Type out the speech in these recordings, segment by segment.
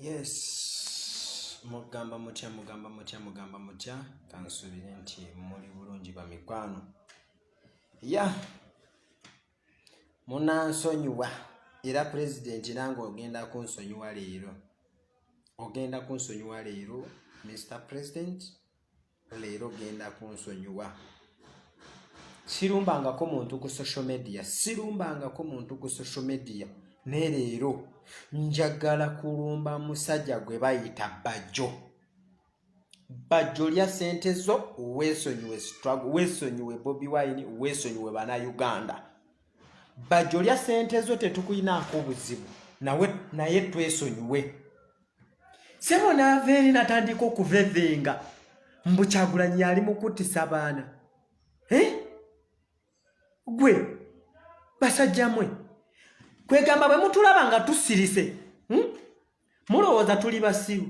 Yes, mugamba mutya kansubire nti muli bulungi ba mikwano. Munansonyiwa era president nange ogenda kunsonyiwa leero. Mr. President, leero ogenda kunsonyiwa. Sirumbangako muntu ku social media. Ne leero njagala kulumba musajja gwe bayita Bajjo lya sente zo weesonyiwe struggle, weesonyiwe Bobi Wine, weesonyiwe Bannayuganda. Bajjo lya sente zo tetukuyinaako buzibu naye twesonyiwe. Sebo naaveeri natandika okuvevenga mbu Kyagulanyi ali mu kuttisa baana. Gwe basajja mwe kwegamba bwe mutulaba nga tusirise mulowooza tuli basiru.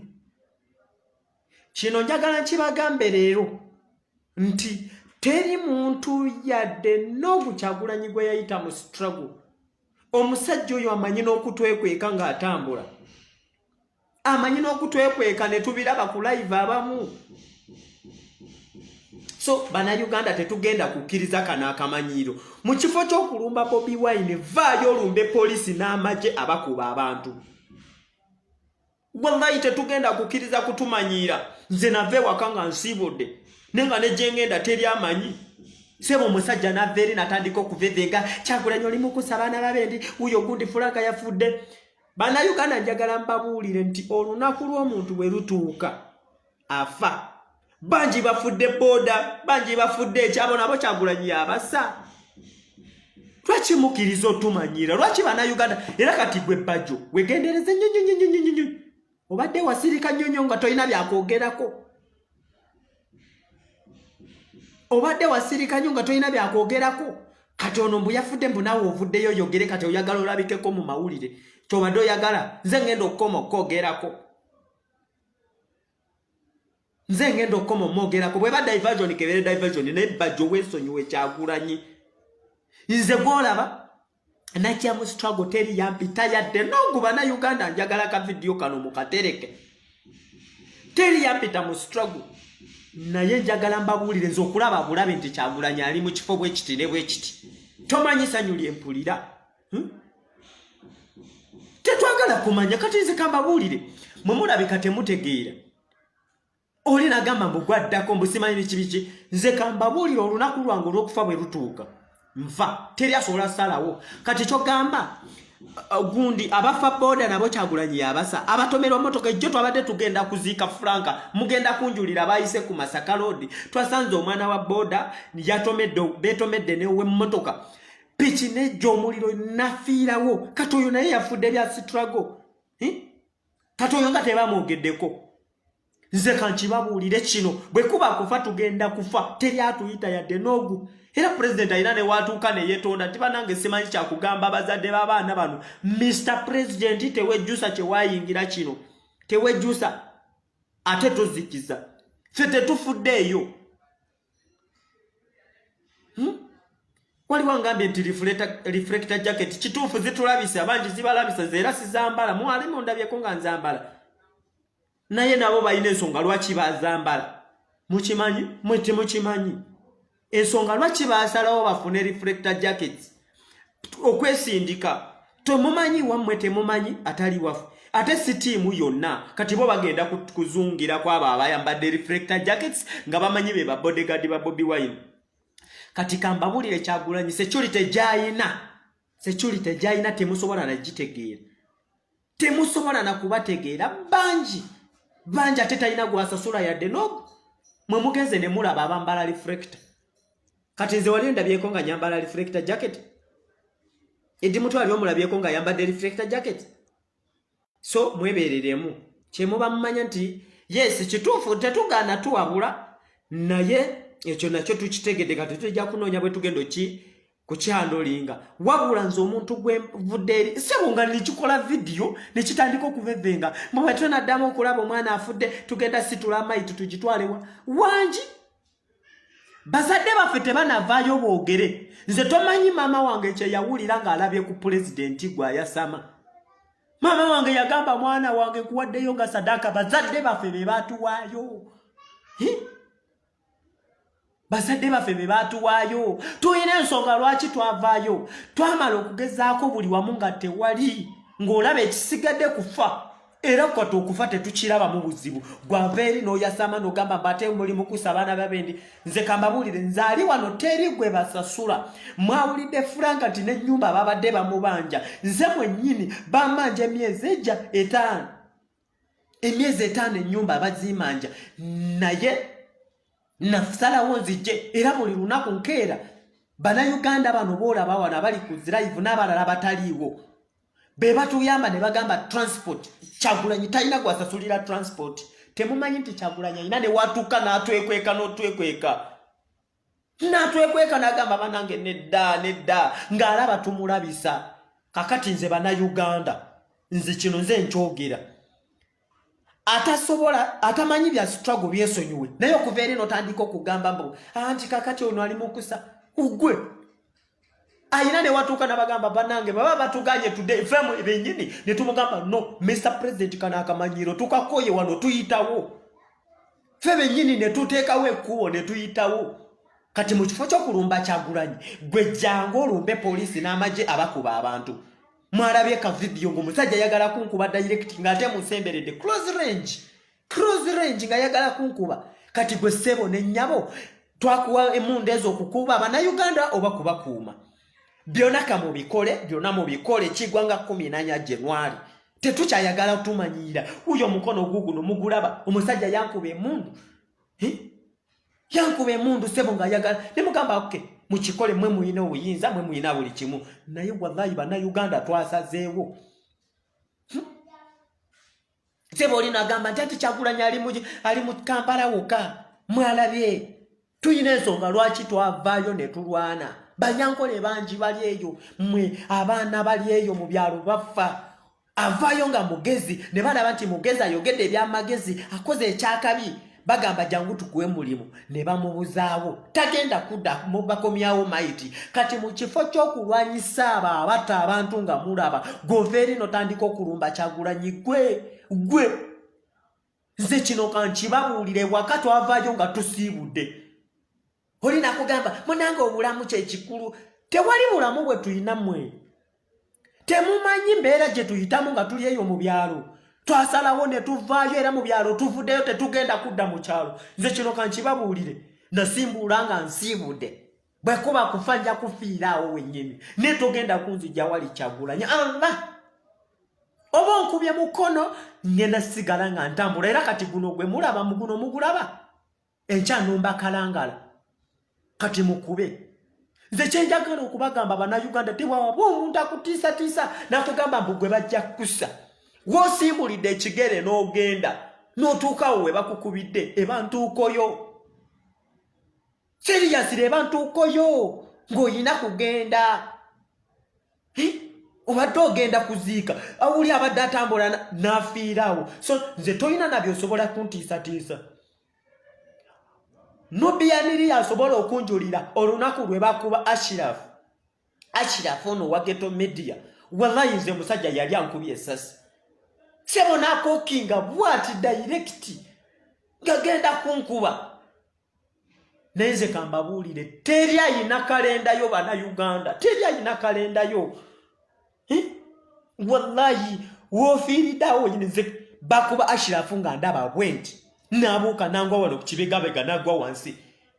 Kino njagala nkibagambe leero nti teri muntu yadde n'ogu Kyagulanyi gwe yayita mu struggle. Omusajja oyo amanyi n'okutwekweka ng'atambula, amanyi n'okutwekweka ne tubiraba ku live abamu. So Bannayuganda tetugenda kukkiriza kano akamanyiiro. Mu kifo ky'okulumba Bobi Wine, vaayo olumbe poliisi n'amagye abakuba abantu. Wallahi tetugenda kukkiriza kutumanyiira. Nze nave waka nga nsiibudde nenga ne gye ngenda teri amanyi. Sebo omusajja naveeri natandika okuvevenga Kyagulanyi oli mu kusa baana babendi, uyo gundi Franka yafudde. Bannayuganda njagala mbabuulire nti olunaku lw'omuntu bwe lutuuka afa. Banji bafudde boda, banji bafudde ekyabo nabo Kyagulanyi yabasa. Lwaki mukkiriza otumanyiira? Lwaki Bannayuganda? Era kati gwe Bajjo wegendereze nnyo. Obadde wasirika nnyo nga tolina byakwogerako. Kati ono mbu yafudde mbu naawe ovuddeyo oyogere, kati oyagala olabikeko mu mawulire. Kyobadde oyagala nze ngenda okukoma okwogerako. Bwe ba diversion kebere diversion naye Bajjo weesonyiwe Kyagulanyi. Nze gwolaba najja mu struggle teri yampita yadde n'ogu Bannayuganda njagala ka video kano mukatereke. Teri yampita mu struggle. Naye njagala mbabuulire nze okulaba bulabe nti Kyagulanyi ali mu kifo bwe kiti ne bwe kiti. Tomanyi sanyu lyempulira. Tetwagala kumanya kati nze kambabuulire. Mwe mulabika temutegeera. Oli nagamba mbu gwaddako mbu simanyi biki. Nze kambabuulire olunaku lwange olw'okufa bwe lutuuka. Nfa teri asobola salawo. Kati kyogamba gundi abafa boda nabo Kyagulanyi yabasa. Abatomerwa motoka ejjo twabadde tugenda kuziika Franka, mugenda kunjulira bayise ku Masaka Road. Twasanze omwana wa boda betomedde newe mmotoka. Piki nejjo omuliro nafiirawo. Kati oyo naye yafudde bya struggle. Kati oyo nga tebamwogeddeko. Nze kankibabuulire kino bwe kuba kufa tugenda kufa teri atuyita yadde n'ogu. Era president ayina ne watuuka ne yeetonda nti banange simanyi kyakugamba abazadde b'abaana bano. Mr. President tewejjusa kye waayingira kino. Tewejjusa ate tozikiza. Ffe tetufuddeeyo. Waliwo ngambye nti reflector jacket kituufu zitulabisa abangi zibalabisa nze era sizambala. Mwalimu ndabyeko nga nzambala. Naye nabo balina ensonga lwaki bazambala. Mukimanyi? Mwe temukimanyi. Ensonga lwaki basalawo bafune reflector jackets okwesindika. Tomumanyi wammwe temumanyi atali wafu. Ate si tiimu yonna kati bo bagenda kuzungira kwabo abayambadde reflector jackets nga bamanyi be ba bodyguard ba Bobi Wine. Kati kambabulire Kyagulanyi security gyayina temusobola na gitegeera. Temusobola na kubategeera banji ate talina gwasasula yadde no mwe mugenze ne mulaba abambala reflector. Kati nze wali ndabyeko nga nyambala reflector jacket. Eddi mutwa ali omulabyeko nga yambadde reflector jacket. So mwebereremu kye muba mumanya nti yes kituufu tetugana tuwabula naye ekyo nakyo tukitegedde kati tujja kunoonya bwe tugendo kukyandolinga. Wabula nze omuntu gwe vudde eri sebo nga nikikola video nekitandika okuvevenga mwe tunaddamu okulaba omwana afudde tugenda situla maiti tugitwalewa wangi. Bazadde baffe tebanavaayo boogere. Nze tomanyi maama wange kye yawulira ng'alabye ku president gwe ayasama. Mama wange yagamba mwana wange kuwaddeyo nga sadaka bazadde baffe be batuwaayo. Bazadde baffe be batuwaayo. Tuyina ensonga lwaki twavaayo. Twamala okugezaako buli wamu nga tewali. Ng'olaba ekisigadde kufa. Era kwata okufa tetukiraba mu buzibu. Gwava eri n'oyasama n'ogamba mbate mulimu kusa abaana babendi. Nze kambabuulire nzaali wano teri gwe basasula. Mwawulidde Frank nti n'ennyumba babadde bamubanja. Nze mwennyini bamanja emyezi ejja 5. Emyezi 5 ennyumba bazimanja. Naye nasalawo nzije era buli lunaku nkeera. Bannayuganda bano boolaba wano abali ku live n'abalala bataliiwo. Beba tuyamba ne bagamba transport. Kyagulanyi talina gwasasulira transport. Temumanyi nti Kyagulanyi alina ne watuuka n'atwekweka n'otwekweka. N'atwekweka n'agamba banange nedda ng'alaba tumulabisa. Kakati nze Bannayuganda nze kino nze nkyogera. Atasobola atamanyi bya struggle byesonyiwe. Naye okuva eri n'otandika okugamba mbu anti kakati ono ali mukusa ugwe. Ayina ne watuuka n'abagamba bannange baba batuganye today femu bennyini ne tumugamba no Mr. President kana akamanyiro tukakoye wano tuyitawo. Ffe bennyini ne tuteekawo ekkubo ne tuyitawo. Kati mu kifo ky'okulumba Kyagulanyi gwe jangu olumbe poliisi n'amagye abakuba abantu. Mwalabye ka video ng'omusajja yagala kunkuba direct ng'ate musemberedde close range nga yagala kunkuba. Kati gwe ssebo ne nnyabo twakuwa emmundu ezo okukuba Abannayuganda oba kubakuuma. Byonna byonna mubikole kigwanga 14 January. Tetukyayagala tumanyira. Uyo mukono guguno mugulaba omusajja yankuba emmundu. Yankuba emmundu ssebo nga yagala. Ne mugamba okay. Mukikole mwe muyina obuyinza mwe muyina buli kimu. Naye wallahi Bannayuganda twasazeewo. Ssebo olina agamba nti Kyagulanyi ali mu Kampala wokka. Mwalabye. Tuyina ensonga lwaki twavaayo ne tulwana. Banyankole bangi bali eyo. Mwe abaana bali eyo mu byalo bafa. Avaayo nga mugezi. Ne balaba nti mugezi ayogedde ebyamagezi. Akoze ekyakabi. Bagamba jangu tukuwe mulimu. Ne bamubuzaawo. Tagenda kudda mubakomyawo maiti. Kati mu kifo ky'okulwanyisa abata abantu nga mulaba. Goveri notandika okulumba Kyagulanyi gwe. Nze kino kankibabuulire wakati wavaayo nga tusiibudde. Olina kugamba munange obulamu kye kikulu. Tewali bulamu bwe tulina mmwe. Temumanyi mbeera gye tuyitamu nga tuli eyo mu byalo. Twasalawo ne tuvaayo era mu byalo tuvuddeyo tetugenda kudda mu kyalo. Nze kino kankibabuulire. Nasimbuula nga nsiibudde. Bwe kuba kufa nja kufiiraawo wennyini. Ne togenda kunzijja wali Kyagulanyi. Allah! Oba nkubye mukono ngenda sigala nga ntambula. Era kati guno gwe mulaba muguno mugulaba. Enkya numba kalangala. Kati mukube. Nze kyenjagala okubagamba Bannayuganda tewaba omuntu akutiisatiisa n'akugamba mbu gwe bajja kussa. Wosimbulidde ekigere n'ogenda n'otuukawo we bakukubidde eba ntuukoyo. Seriously eba ntuukoyo ng'olina kugenda. Obadde ogenda kuziika. Awuli abadde atambula n'afiirawo. So nze tolina nabyo osobola kuntiisatiisa. Nobiyaniri asobola okunjulira olunaku lwe bakuba Ashraf ono wa Ghetto Media. Wallahi nze musajja yali ankubye essasi. Sebo nakokinga bwati direct ngagenda kunkuba. Naye nze kambabuulire teri ayina kalenda yo Bannayuganda. Teri ayina kalenda yo. Wallahi wofiiridawo nze bakuba Ashraf nga ndaba bwenti. Nabuuka nangwa wano ku kibegabega nagwa wansi.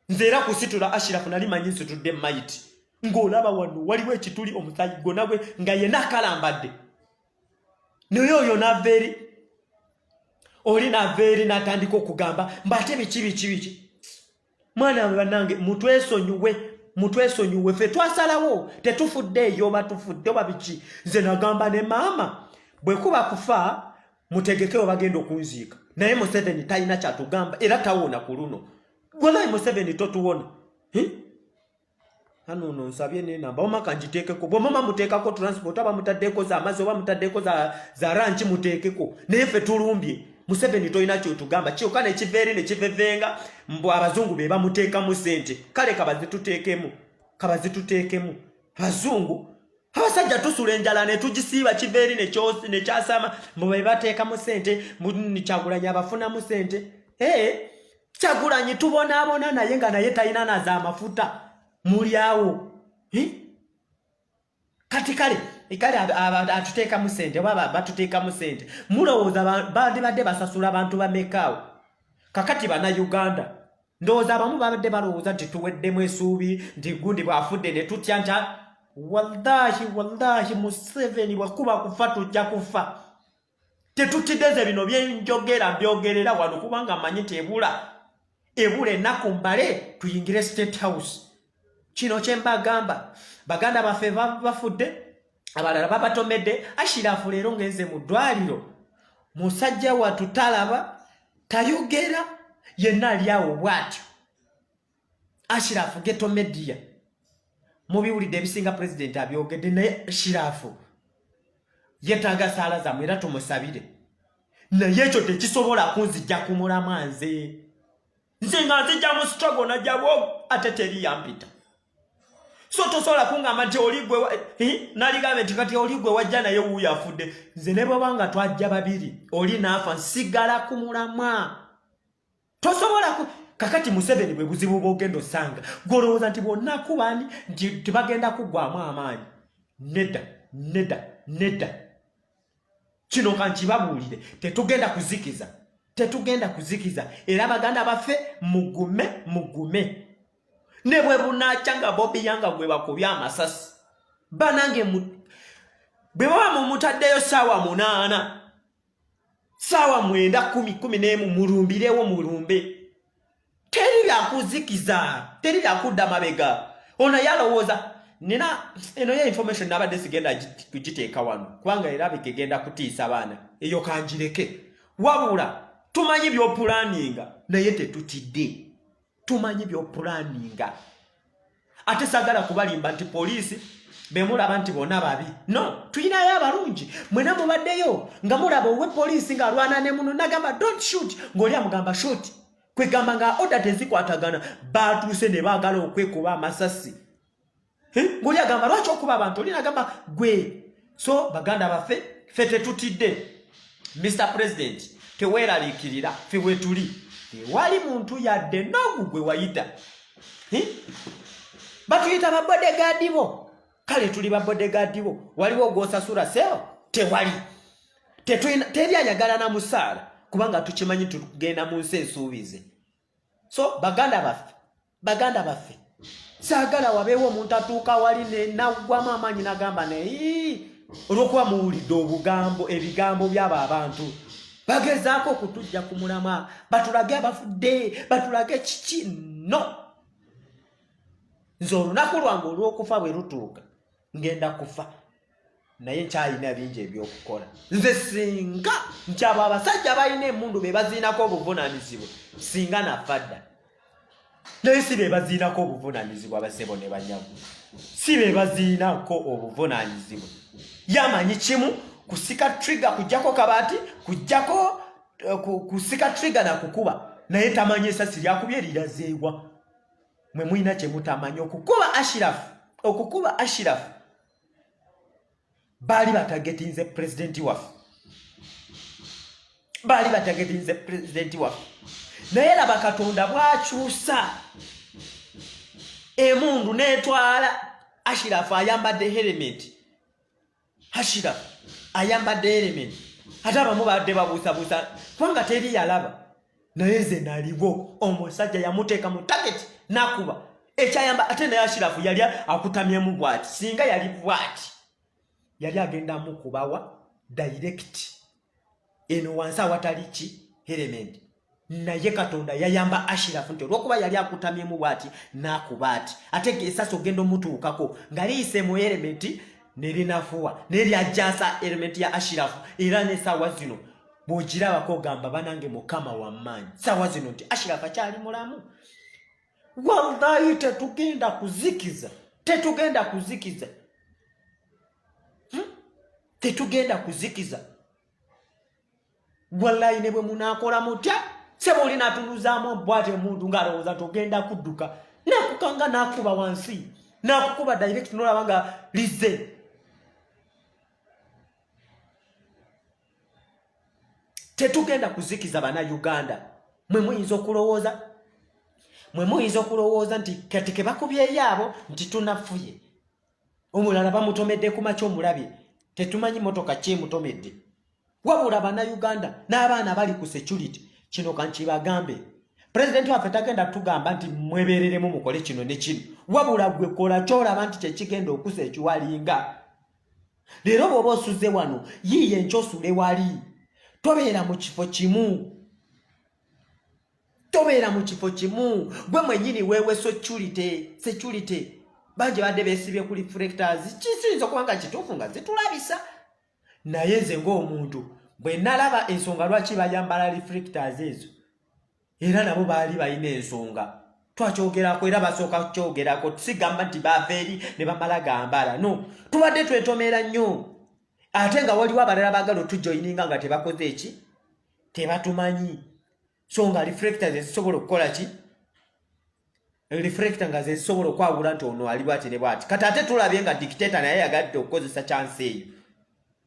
Nze era kusitula Ashraf nali manyi nsitudde maiti. Ng'olaba wano waliwo ekituli omusayi gonna gwe nga yenna kalambadde. Naye oyo n'aveeri. Oli n'aveeri n'atandika okugamba mbate biki. Mwana bannange mutwesonyiwe ffe twasalawo tetufudde eyo batufudde oba biki. Nze nagamba ne maama bwe kuba kufa mutegekewo bagenda okunziika. Naye Museveni talina kyatugamba era tawona ku luno. Wallahi Museveni totuwona. Hano nsabye n'enamba omaka njiteekeko. Bw'omama muteekako transport aba mutaddeko za amazzi oba mutaddeko za ranchi muteekeko. Naye ffe tulumbye. Museveni tolina kyotugamba. Kyokka ne kiveeri ne kivevenga mbu abazungu be bamuteekamu ssente. Kale kabazituteekemu. Abazungu Abasajja tusula enjala ne tugisiiba kiveeri ne kyasama mwe bateekamu ssente mu Kyagulanyi abafunamu ssente. Kyagulanyi tubonaabona naye nga naye talina na za mafuta muli awo. Kati kale atuteekamu ssente baba batuteekamu ssente. Mulowooza badde basasula abantu bamekaawo. Kakati Bannayuganda ndowooza abamu babadde balowooza nti tuweddemu essuubi nti gundi bw'afudde ne tutya nta wallahi Museveni bwakuba kufa tujja kufa. Tetutideze bino byenjogera mbyogerera wano kubanga mmanyi nti ebula ennaku mbale tuyingire State House. Kino kye mbagamba baganda baffe bafudde abalala babatomedde. Ashirafu leero ngenze mu ddwaliro musajja wattu talaba tayogera yenna ali awo bw'atyo. Ashirafu geto media mubiwulidde ebisinga president abyogedde naye Ashirafu yetaaga saala zammwe era tumusabire. Naye ekyo tekisobola kunzijja ku mulamwa nze nga nzijja mu struggle najjabo ate teri yampita. So tosobola kungamba nti oligwe naligambe nti kati oligwe wajja naye wuuyo afudde. Nze ne bw'obanga twajja babiri oli naafa nsigala ku mulamwa. Tosobola kakati Museveni bwe buzibu bw'ogenda osanga golowooza nti bonna kubani nti tebagenda kuggwamu amaanyi. Nedda. Kino kankibabuulire tetugenda kuzikiza era baganda baffe mugume. Ne bwe bunaaca nga Bobi Yanga gwe bakubye amasasi banange bwe baba mumutaddeyo saawa 8 saawa 9 10 mulumbirewo mulumbe. Teri byakuzikiza, teri byakudda mabega. Ono yalowooza nina eno ya information nabadde sigenda kugiteeka wano kubanga era bigenda kutiisa abaana eyo kanjireke. Wabula tumanyi by'opulaninga naye tetutidde. Tumanyi by'opulaninga. Ate sagala kubalimba nti poliisi bemulaba nti bonna babi. No, tuyinayo abalungi. Mwena mubaddeyo nga mulaba owe poliisi nga alwana ne muno nagamba don't shoot ng'oli amugamba shoot. Kwegamba nga order tezikwatagana batuuse ne baagala okwekuba amasasi. Ng'oli agamba lwaki okuba abantu oli nagamba gwe. So baganda baffe ffe tetutidde. Mr. President teweeraliikirira ffe wetuli. Tewali muntu yadde n'ogu gwe wayita. Batuyita babodegaadi bo. Kale tuli babodegaadi bo. Waliwo ogw'osasula seo? Tewali. Teri ayagala na musaala kubanga tukimanyi tugenda mu nsi ensuubize. So baganda baffe saagala wabeewo omuntu atuuka wali naggwamu amaanyi nagamba olw'okuba muwulidde ebigambo by'abo abantu bagezaako okutujja ku mulamwa batulage abafudde batulage kiki. No, nze olunaku lwange olw'okufa bwe lutuuka ngenda kufa naye nkyalina bingi ebyokukola. Nze singa nkyabo abasajja balina emmundu be baziinako obuvunaanyizibwa singa nafadda. Naye si be baziinako obuvunaanyizibwa abasebo ne banyago. Si be baziinako obuvunaanyizibwa. Yamanyi kimu kusika trigger kujjako kabaati kujjako kusika trigger na kukuba naye tamanyi esasi lyakubye lirazeewa. Mwe mulina kye mutamanyi okukuba Ashirafu baali batagetinze pulezidenti waffe. Naye laba Katonda bw'akyusa emundu n'etwala Ashirafu ayambadde helmet. Ate abamu badde babuusabuusa kubanga teri yalaba. Naye nze naliwo omusajja yamuteeka mu target n'akuba ekyayamba. Ate naye Ashirafu yali akutamyemu bw'ati. Singa yali bw'ati yali agenda mukubawa direct eno wansi awatali ki helmet. Naye Katonda yayamba Ashirafu nti olw'okuba yali akutamyemu bw'ati n'akuba ati. Ate esasi ogenda omutuukako nga liyise mu helmet ne linafuwa ne lyajjasa helmet ya Ashirafu. Era n'essaawa zino bw'ogirabako ogamba banange Mukama w'amaanyi. Ssaawa zino nti Ashirafu akyali mulamu. Wallahi tetugenda kuzikiza. Wallahi ne bwe munaakola mutya sebo oli n'atuluzaamu bw'atyo omuntu ng'alowooza togenda kudduka n'akukanga n'akuba wansi n'akukuba direct n'olaba nga lize tetugenda kuzikiza bana Uganda mwe muyinza okulowooza nti kati ke bakubye yabo nti tunafuye omulala bamutomedde ku macho omulabye tetumanyi motoka ki mutomedde wabula bana Uganda n'abaana bali ku security kino kankibagambe president waffe tagenda tugamba nti mwebereremu mukole kino ne kino wabula gwe kola kyolaba nti kyekigenda okusa ekiwalinga leero bw'oba osuze wano yiiye enkyosule wali tobeera mu kifo kimu gwe mwennyini weewe security banje badde beesibye ku reflectors kisinza okuba nga kituufu nga zitulabisa naye nze ng'omuntu bwe nalaba ensonga lwaki bayambala reflectors ezo era nabo baali balina ensonga twakyogerako era basooka kukyogerako tusigamba nti bava eri ne bamala gambala no tubadde twetomera nnyo ate nga waliwo abalala baagala otujoyininga nga tebakoze eki tebatumanyi so nga reflectors ezisobola okukola ki reflector nga zezisobola okwawula nti ono ali bwati ne bwati kati ate tulabye nga dictator naye yagadde okukozesa chance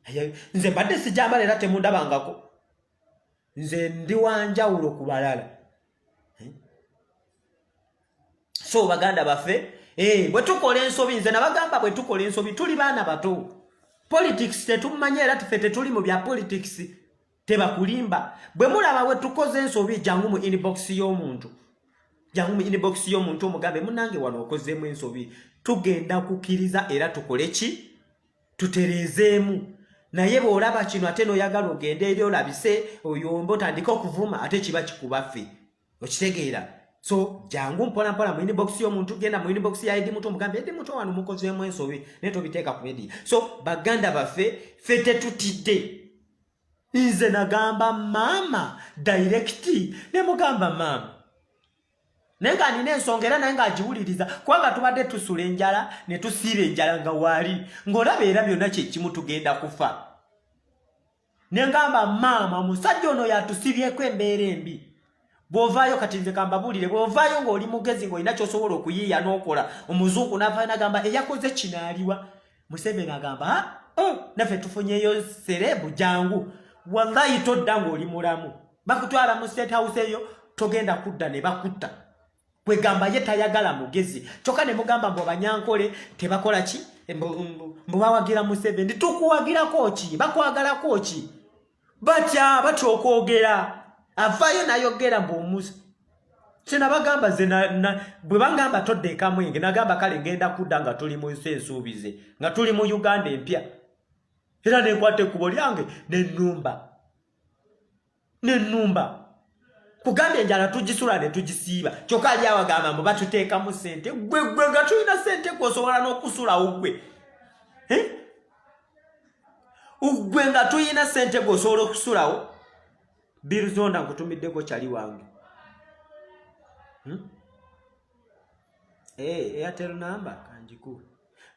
eyo nze mbadde sijambala era temundabangako nze ndi wanjawulo ku balala so baganda baffe bwe tukola ensobi nze nabagamba bwe tukola ensobi tuli baana bato politics tetumanye era tufe tetuli mu bya politics tebakulimba bwe mulaba bwe tukoze ensobi jangu mu inbox y'omuntu omugambe munange wano okozeemu ensobi tugenda kukkiriza era tukole ki tutereezeemu naye bw'olaba kino ate n'oyagala ogende eri olabise oyombe otandika okuvuma ate kiba kikubaffe okitegeera so jangu mpolampola mu inbox y'omuntu genda mu inbox ya Edi Muto omugambe Edi Muto wano mukozeemu ensobi naye tobiteeka ku media so baganda baffe ffe tetutidde nze nagamba maama direct ne mugamba maama naye nga nina ensonga era naye ng'agiwuliriza kubanga tubadde tusula enjala ne tusiiba enjala nga waali ng'olaba era byonna kyekimu tugenda kufa ne ngamba maama omusajja ono yatusibyeko embeera embi bw'ovaayo kati nze kambabuulire bw'ovaayo ng'oli mugezi ng'olina ky'osobola okuyiiya n'okola omuzungu n'avaayo n'agamba eyakoze kino aliwa Museveni agamba naffe tufunyeyo serebu jangu wallahi todda ng'oli mulamu bakutwala mu state house eyo togenda kudda ne bakutta kwegamba ye tayagala mugezi kyokka ne mugamba mbu abanyankole tebakola ki mbu bawagira Museveni tukuwagirako ki bakwagalako ki batya okwogera avaayo nayogera mbu omusa kinabagamba ze bwe bangamba toddeeka mwenge nagamba kale ngenda kudda nga tuli mu nsi ensuubize nga tuli mu Uganda empya era nenkwata ekkubo lyange nennumba kugambye enjala tugisula ne tugisiiba kyokka ali awagamba mbu batuteekamu ssente gwe nga tulina ssente gweosobola n'okusulawo gwe nga tulina ssente gweosobola okusulawo Birizonda nkutumiddeko kyali wange Airtel number kanjikuwe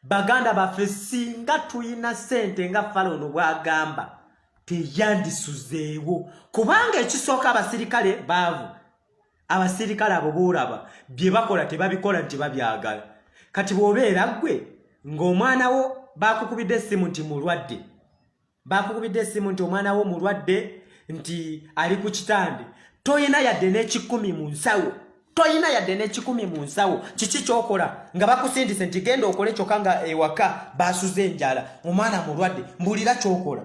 baganda baffe singa tulina ssente nga Falono bwagamba teyandisuzeewo kubanga ekisooka abasirikale baavu abasirikale abo boolaba bye bakola tebabikola nti babyagala kati bw'obeera gwe ng'omwana wo bakukubidde essimu nti mulwadde omwana wo mulwadde nti ali ku kitande toyina yadde n'ekikumi mu nsawo kiki kyokola nga bakusindise nti genda okole kyokka nga ewaka basuze enjala omwana mulwadde mbulira kyokola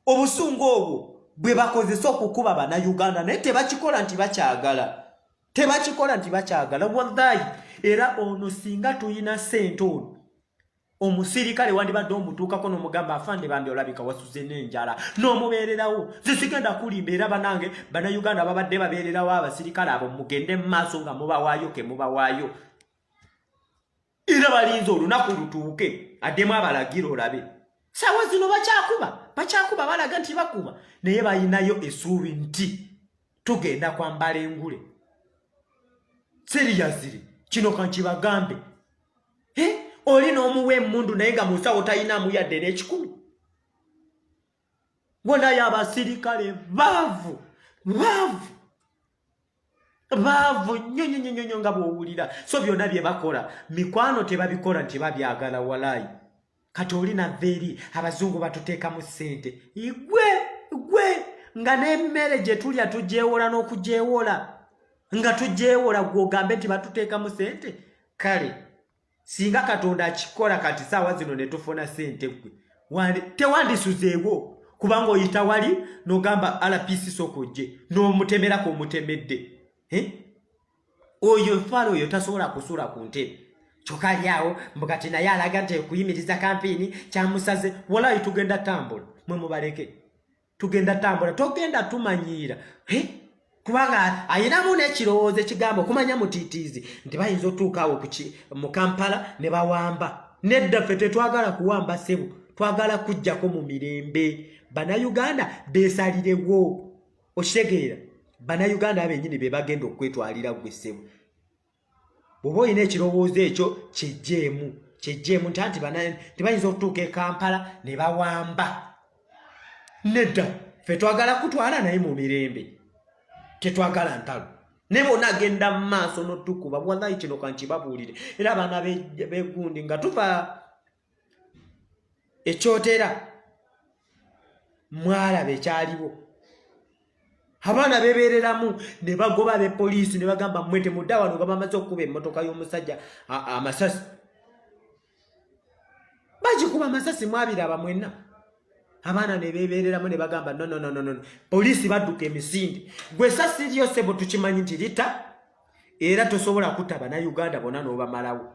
obusungu obwo bwe bakozesa okukuba bannayuganda naye tebakikola nti bakyagala wallahi era ono singa tuyina ssente ono omusirikale wandibadde omutuukako n'omugamba afande bambi olabika wasuze n'enjala n'omubeererawo zisigenda kulimba era banange bannayuganda babadde babeererawo abasirikale abo mugende mu maaso nga mubawaayo ke mubawaayo era balinze olunaku lutuuke addemu abalagira olabe sawa zino bakyakuba balaga nti bakuba naye balinayo essuubi nti tugenda kwambala engule seriyazire kino kankibagambe oli n'omuwa emmundu naye nga musawo talinamu yadde n'ekikumi bonayo abasirikale baavu nnyo nga bw'owulira so byonna bye bakola mikwano tebabikola nti babyagala walaayi kati oli nava eri abazungu batuteekamu ssente igwe nga n'emmere gye tulya tugyewola n'okugyewola nga tugyewola gwogambe nti batuteekamu sente kale singa Katonda akikola kati saawa zino ne tufuna sente gwe tewandisuzeewo kubanga oyita wali n'ogamba RPC sokojje n'omutemerako omutemedde oyo falo oyo tasobola kusula ku ntebe kyokali awo mbukati naye alaga nti okuyimiriza kampeni kyamusaze walayi tugenda tambula mwe mubaleke tugenda tambula togenda tumanyiira kubanga ayinamu n'ekirowoozo ekigamba okumanya mutiitiizi nti bayinza otuukaawo mu Kampala ne bawamba nedda ffe tetwagala kuwamba ssebo twagala kujjako mu mirembe Bannayuganda beesalirewo okitegeera Bannayuganda bennyini be bagenda okwetwalira gwe ssebo bw'oba olina ekirowoozo ekyo kyejjeemu nti bayinza okutuuka e Kampala ne bawamba nedda ffe twagala kutwala naye mu mirembe tetwagala ntalo ne bonna agenda mu maaso n'otukuba wallahi kino kankibabuulire era abaana b'eggundi nga tuva ekyotera mwalaba ekyaliwo abaana bebeereramu ne bagoba be poliisi ne bagamba mmwe temudda wano nga bamaze okukuba emmotoka y'omusajja amasasi bagikuba amasasi mwabiraba mwenna abaana ne bebeereramu ne bagamba no poliisi badduka emisinde gwe essasi lyose bwe tukimanyi nti lita era tosobola kutta Bannayuganda bonna n'obamalawo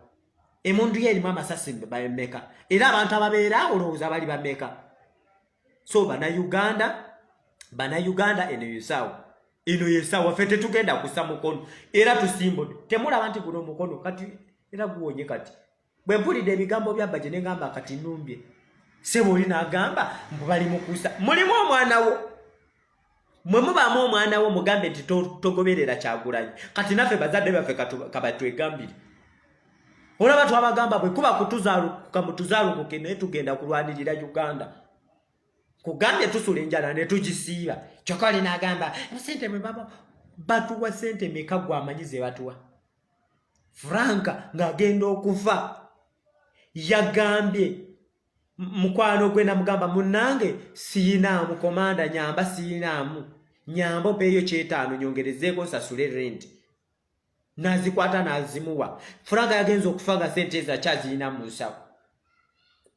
emundu ye erimu amasasi bameka era abantu ababeera olowooza bali bameka so Bannayuganda eno yesaawa ffe tetugenda kussa mukono era tusimbudde temulaba nti guno omukono kati era guwonye kati bwe mpulidde ebigambo byabba gye ne ngamba kati numbye sebo oli n'agamba mbu bali mukusa mulimu omwana wo mwe mubaamu omwana wo mugambe nti togoberera Kyagulanyi kati naffe bazadde baffe kabatwegambire olaba twabagamba bwe kuba kamutuzaalukuke naye tugenda kulwanirira Uganda kugambye tusula enjala ne tugisiiba kyokka oli n'agamba sente mwe batuwa sente meka gwe amanyi ze batuwa Franka ng'agenda okufa yagambye mukwano gwe namugamba munnange siinaamu komanda nyamba siinaamu nyamba opeeyo 5 nyongerezeeko nsasule rent nazikwata nazimuwa Franka yagenza okufa nga sente ezo akyazirina mu nsawo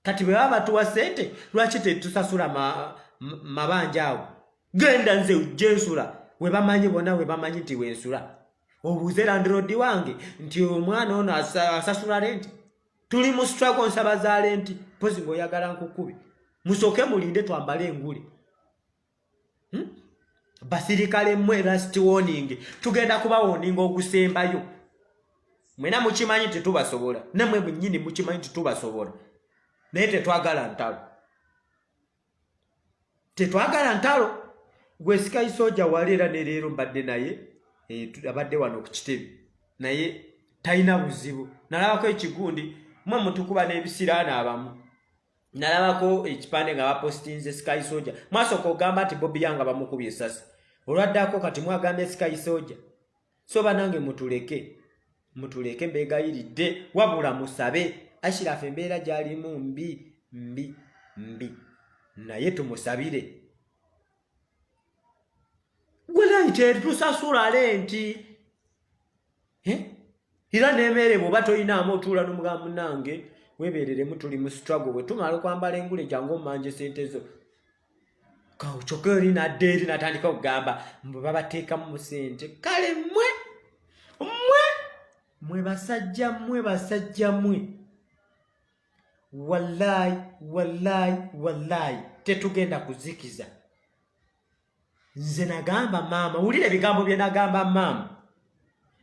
kati bwe baba batuwa sente lwaki tetusasula mabanja awo genda nze ujjensula we bamanyi bonna we bamanyi nti wensula obuuze landlord wange nti omwana ono asasula renti tuli mu struggle nsaba za renti pozi ng'oyagala nkukube musooke mulinde twambale engule basirikale mmwe last warning tugenda kuba warning ogusembayo mwena mukimanyi tetubasobola namwe mwennyini mukimanyi tetubasobola naye tetwagala ntalo gwe Sky Soldier waleera ne leero mbadde naye abadde wano ku kitebe naye talina buzibu nalabako ekigundi mwe mutukuba n'ebisiraani abamu nalabako ekipande nga bapostinze Sky Soldier mwasooka ogamba nti Bobby Wine bamukubye essasi olwaddako kati mwagambye Sky Soldier so banange mutuleke mbeegayiridde wabula musabe Ashirafu embeera gy'alimu mbi naye tumusabire gwelayi tetusasula lenti era n'emmere bw'oba toyinaamu otuula n'omugamba munnange weebeereremu tuli mu struggle bwe tumala okwambala engule jangu omumanje sente zo kyokka eri nadde eri natandika okugamba mbu babateekamu mu sente kale mwe basajja mwe wallahi tetugenda kuzikiza nze nagamba maama wulira ebigambo bye nagamba maama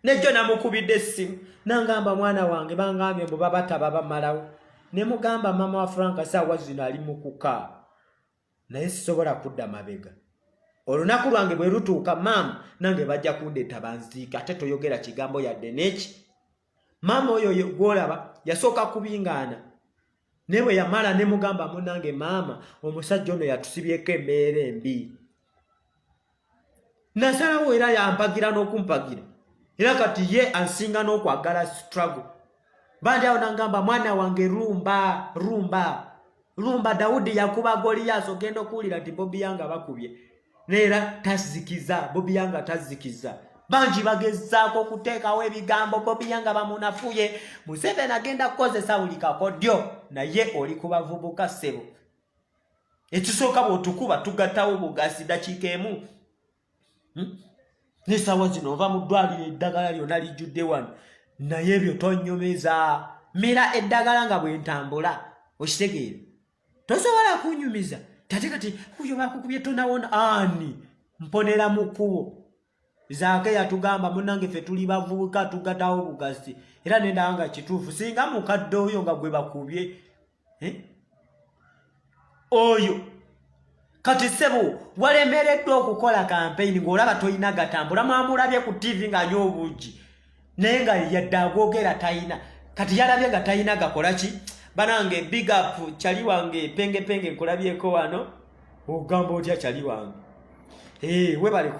nejjo namukubidde essimu nangamba mwana wange bangambye mbu babataba bamalawo ne mugamba maama wa Franka saawa zino ali mu kukaa naye sisobola kudda mabega olunaku lwange bwe lutuuka maama nange bajja kundeeta banziika ate toyogera kigambo yadde neki maama oyo gwolaba yasooka kubingaana ne bwe yamala ne mugamba munnange maama omusajja ono yatusibyeko embeera embi nasalawo era yampagira n'okumpagira era kati ye ansinga n'okwagala struggle bandi awo nangamba mwana wange rumba Daudi yakuba Goliath ogenda okuwulira nti Bobby Wine bakubye Nera tazikiza Bobi Wine tazikiza banji bagezaako okuteekawo ebigambo Bobi Wine bamunafuye Museveni agenda kukozesa buli kakodyo naye oli ku bavubuka ssebo ekisooka bw'otukuba tugattawo bugasi dakiika emu n'essaawa zino ova mu ddwaliro eddagala lyonna lijjudde wano naye ebyo tonyumiza mira eddagala nga bw'entambula okitegeera tosobola kunyumiza tate kati kuyo bakukubye tonawona ani mponera mu kkubo zaake yatugamba munnange ffe tuli bavubuka tugattawo bugasi era nendanga kituufu singa mukadde oyo nga gwe bakubye oyo kati ssebo walemereddwa okukola kampeyini ng'olaba toyina gatambula mwamulabye ku TV ng'anywa obuugi naye nga yadde agwogera tayina kati yalabye nga tayina gakola ki banange big up chali wange penge nkulabyeko wano ogamba otya chali wange webale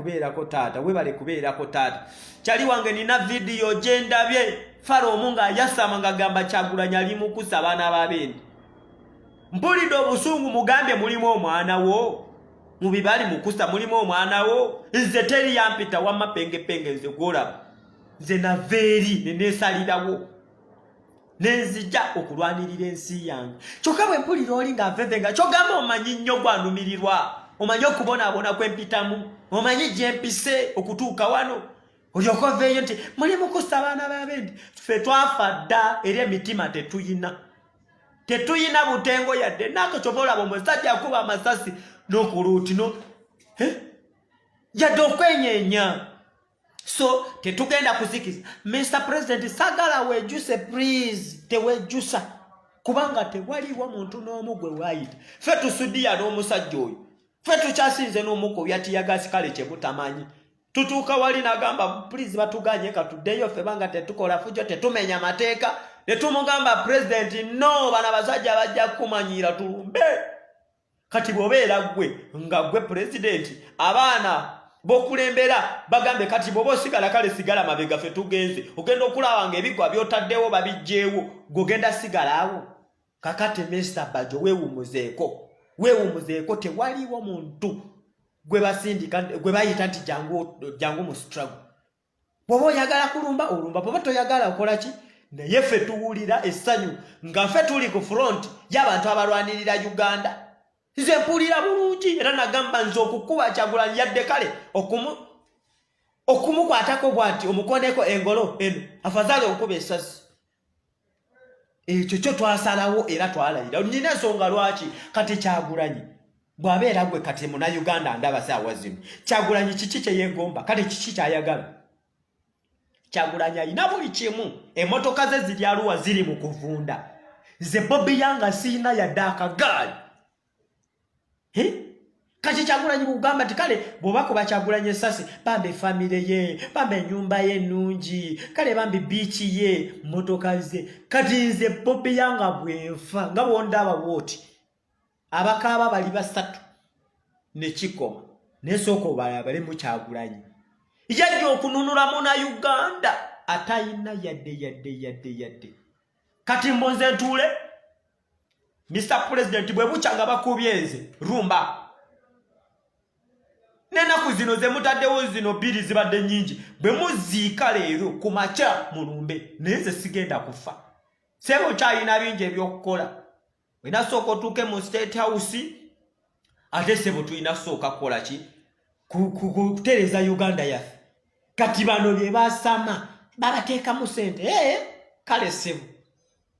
kubeerako taata chali wange nina video gyendabye faro omunga yasama nga gamba Kyagulanyi ali mukusa abaana b'abendi mpulidde obusungu mugambe mulimu omwana wo mubibali mukusa mulimu omwana wo nze teri yampita wamma penge nze gwolaba nze naveeri neneesalirawo nenzija okulwanirira ensi yange kyokka bwe mpulira oli ng'aveve nga kyogamba omanyi nnyo gwanumirirwa omanyi okubonaabona kwempitamu omanyi gyempise okutuuka wano olyoka oveeyo nti muli mukusa abaana b'abendi ffe twafa dda era emitima tetuyina butengo yadde naako kyova olaba omusajja akuba amasasi n'okuluuti yadde okwenyeenya so tetugenda kuzikiza Mr. President sagala wejuse please tewejjusa kubanga tewaliwo muntu n'omu gwe waayita ffe tusudiya n'omusajja oyo ffe tukyasinze n'omuko yatiyagasi kale kye mutamanyi tutuuka wali nagamba please batuganye katuddeyo ffe banga tetukola fujo tetumenya mateeka ne tumugamba president no bana basajja bajja kumanyira tulumbe kati bw'obeera gwe nga gwe president abaana bokulembera bagambe kati bobo osigala kale sigala mabega ffe tugenze ogenda okulaba nga ebigwa byotaddewo babijjeewo gogenda sigalawo kakati Mr. Bajo weewumuzeeko tewaliwo muntu gwe basindika gwe bayita nti jangu mu struggle bwoba oyagala kulumba olumba bwoba toyagala okola ki naye ffe tuwulira essanyu nga ffe tuli ku front y'abantu abalwanirira Uganda nze mpulira bulungi era nagamba nze okukuba Kyagulanyi yadde kale okumukwatako bw'ati omukondeko engolo eno afadhali okuba essasi ekyo kyo twasalawo era twalayira nina ensonga lwaki kati Kyagulanyi bw'abeera gwe kati Munnayuganda ndaba saawa zino Kyagulanyi kiki kye yeegomba kale kiki kyayagala Kyagulanyi alina buli kimu emmotoka ze ziri Arua ziri mu kuvunda nze Bobi Wine siina yadde akagaali kati Kyagulanyi kugamba ti kale bw'oba kuba Kyagulanyi essasi bambe famire ye bambe ennyumba ye ennungi kale bambe biiki ye mmotoka ze kati nze Bobi Wine bwenfa nga bw'ondaba bw'oti abakaaba bali basatu ne kikoma nesooka obalabale mu Kyagulanyi yajja okununula Munnayuganda atayina yadde kati mbonze ntuule Mr. President bwe bucha nga bakubye nze rumba nenaku zino ze mutaddewo zino bbiri zibadde nnyingi bwe muziika leero ku makya mulumbe naye nze sigenda kufa sebo kyalina bingi ebyokukola wenasooka otuuke mu State House ate sebo tulina sooka kukola ki kutereza Uganda yaffe kati bano bye basama babateekamu ssente kale sebo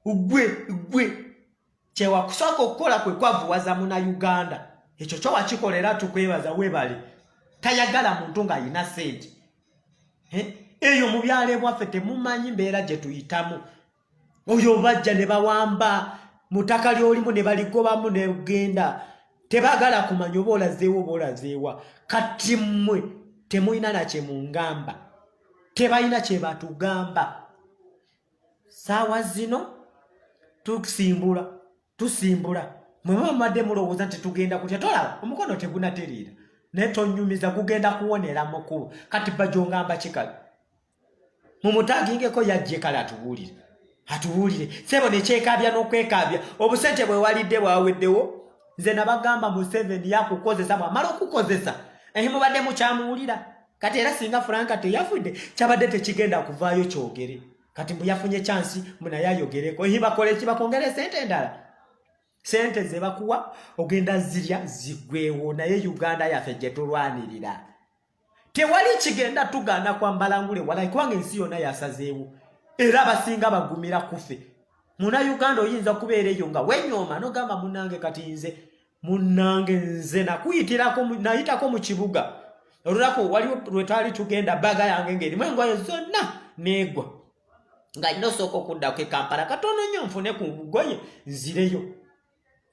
gwe kyewakusooka okukola kwe kwavuwaza Munnayuganda ekyo kyo wakikolera tukwebaza webale tayagala muntu ng'ayina ssente eyo mu byalo bwaffe temumanyi mbeera gye tuyitamu oyo bajja ne bawamba mu ttaka ly'olimu ne baligobamu ne genda tebagala kumanya oba olazeewa kati mmwe temulina na kye mungamba tebalina kye batugamba saawa zino tusimbula mwe mumadde mulowooza nti tugenda kutya tolaba omukono tegunateriira naye tonyumiza gugenda kuwonera mukubo kati Bajo ngamba kikale mumutagingeko yajje kale atubuulire sebo nekyekaabya n'okwekaabya obusente bwe walidde bwaweddewo nze nabagamba Museveni yakukozesa bwamala okukozesa mubadde mukyamuwulira kati era singa Franka teyafudde kyabadde tekigenda kuvaayo kyogere kati mbu yafunye chansi munaye ayogereko bakole kibakongere sente endala sente ze bakuwa ogenda zirya zigwewo naye Uganda yaffe gye tulwanirira tewali kigenda tugaana kwambala ngule wala kubanga ensi yonna yasazeewo era abasinga bagumira kufe muna Uganda oyinza kubeera eyo nga wenyooma nogamba munange kati nze nakuyitirako nayitako mu kibuga olulako wali lwetwali tugenda baga yange ngeri mwengoye zonna negwa nga nosoko kuddako Kampala katono nnyo nfune ku bugoye nzireyo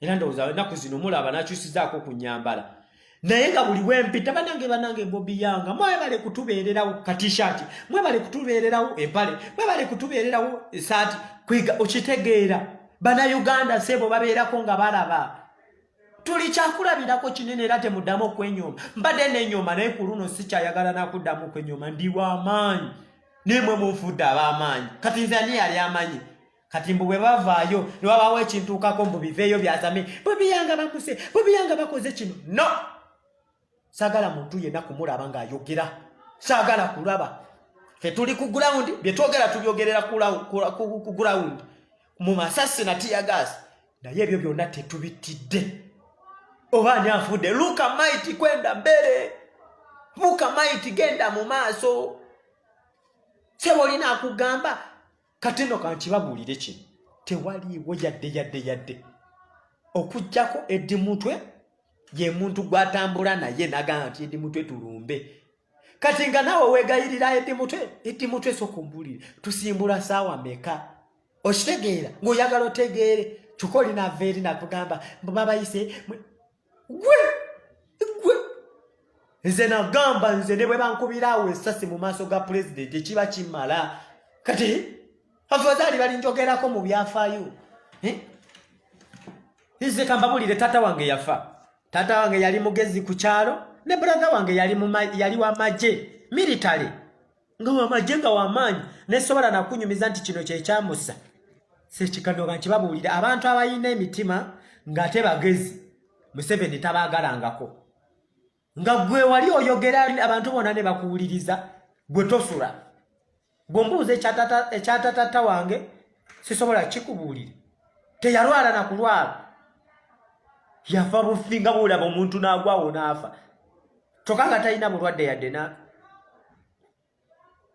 era ndowooza ennaku zino mulaba nakyusizaako ku nyambala naye nga buli wempita banange Bobby Yanga mwebale kutubeererawo katishati mwebale kutubeererawo empale mwebale kutubeererawo esaati kwiga okitegeera Bannayuganda sebo babeerako nga balaba tuli kyakulabirako kinene era temuddamu okwenyoma mbadde nenyoma naye ku luno sikyayagala nakuddamu okwenyoma ndi w'amaanyi nemwe munfudde ab'amaanyi kati nze ani yali amanyi kati mbu bwe bavaayo ne wabaawo ekintuukako mbu biveeyo byasame Bobby Yanga bakuse Bobby Yanga bakoze kino no saagala muntu yenna kumulaba ng'ayogera saagala kulaba ffe tuli ku gurawundi bye twogera tubyogerera ku gurawundi mu masasi na tiyagaasi naye ebyo byonna tetubitidde oba ani afudde luka maiti kwenda mbere luka maiti genda mu maaso sebo olina akugamba kati nno kankibabuulire kino tewaliiwo yadde okujjako Eddi Mutwe ye muntu gwatambula naye nagamba nti Eddi Mutwe tulumbe kati nga nawe wegayirira Eddi Mutwe sokumbulire tusimbula saawa meka okitegeera ng'oyagala otegeere kyokka olina aveeri nakugamba babayise gwe nze nagamba nze ne bwe bankubiraawo essasi mu maaso ga pulezidenti ekiba kimala kati afazaali balinjogerako mu byafaayo nze kambabulire taata wange yafa taata wange yali mugezi ku kyalo ne brother wange yali w'amagye military nga w'amagye nga w'amaanyi nesobola nakunyumiza nti kino kyekyamusa sekikanoga nkibabuulire abantu abayina emitima ng'ate bagezi Museveni tabaagalangako nga gwe wali oyogera abantu bonna ne bakuwuliriza gwe tosula gombuuza ekyatata wange sisobola kikubuulire teyalwala nakulwala yafa bufi nga bwolaba omuntu n'agwawo n'afa kyokka nga talina bulwadde yadde na